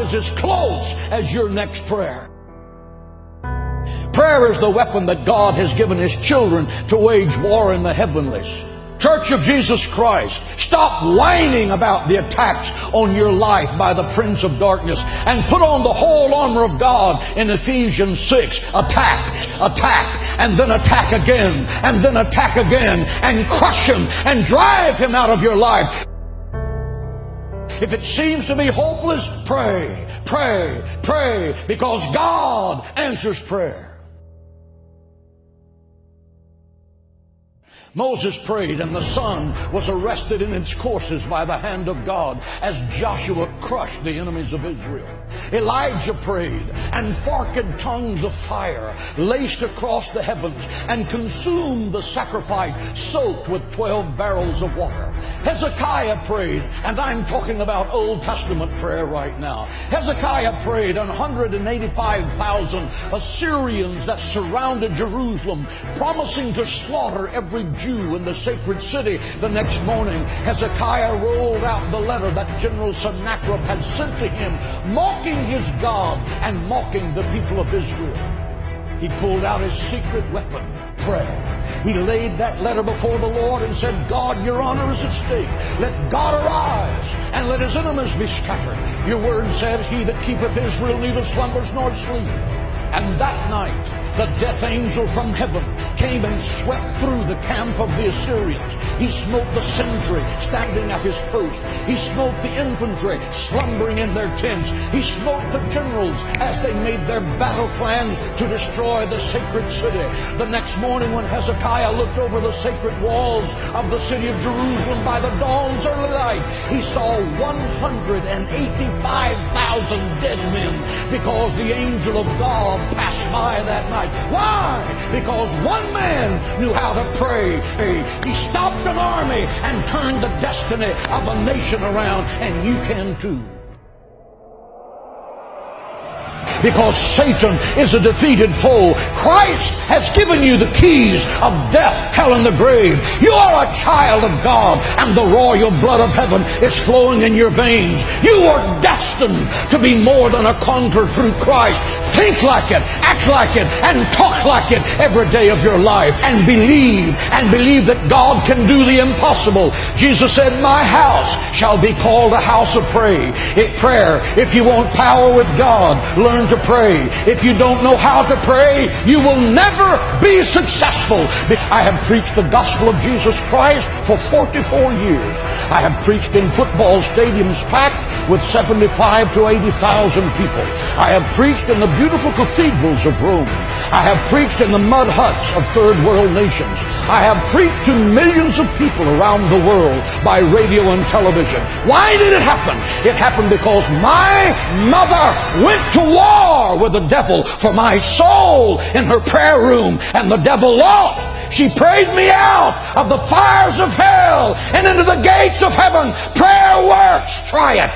is as close as your next prayer. Prayer is the weapon that God has given His children to wage war in the heavenlies. Church of Jesus Christ, stop whining about the attacks on your life by the prince of darkness and put on the whole armor of God in Ephesians 6. Attack, and then attack again, and then attack again, and crush him and drive him out of your life. If it seems to be hopeless, pray, because God answers prayer. Moses prayed, and the sun was arrested in its courses by the hand of God as Joshua crushed the enemies of Israel. Elijah prayed, and forked tongues of fire laced across the heavens and consumed the sacrifice soaked with 12 barrels of water. Hezekiah prayed, and I'm talking about Old Testament prayer right now. Hezekiah prayed, and 185,000 Assyrians that surrounded Jerusalem, promising to slaughter every Jew in the sacred city. The next morning, Hezekiah rolled out the letter that General Sennacherib had sent to him, mocking his God and mocking the people of Israel. He pulled out his secret weapon, prayer. He laid that letter before the Lord and said, God, your honor is at stake. Let God arise and let his enemies be scattered. Your word said, he that keepeth Israel neither slumbers nor sleep. And that night, the death angel from heaven came and swept through the camp of the Assyrians. He smote the sentry standing at his post. He smote the infantry slumbering in their tents. He smote the generals as they made their battle plans to destroy the sacred city. The next morning, when Hezekiah looked over the sacred walls of the city of Jerusalem by the dawn's early light, he saw 185,000 dead men, because the angel of God passed by that night. Why? Because one man knew how to pray. He stopped an army and turned the destiny of a nation around, and you can too. Because Satan is a defeated foe. Christ has given you the keys of death, hell, and the grave. You are a child of God, and the royal blood of heaven is flowing in your veins. You are destined to be more than a conqueror through Christ. Think like it, act like it, and talk like it every day of your life. And believe that God can do the impossible. Jesus said, my house shall be called a house of prayer. If you want power with God, learn to pray. If you don't know how to pray, you will never be successful. I have preached the gospel of Jesus Christ for 44 years. I have preached in football stadiums packed with 75 to 80,000 people. I have preached in the beautiful cathedrals of Rome. I have preached in the mud huts of third world nations. I have preached to millions of people around the world by radio and television. Why did it happen? It happened because my mother went to war with the devil for my soul in her prayer room, and the devil lost. She prayed me out of the fires of hell and into the gates of heaven. Prayer works. Try it.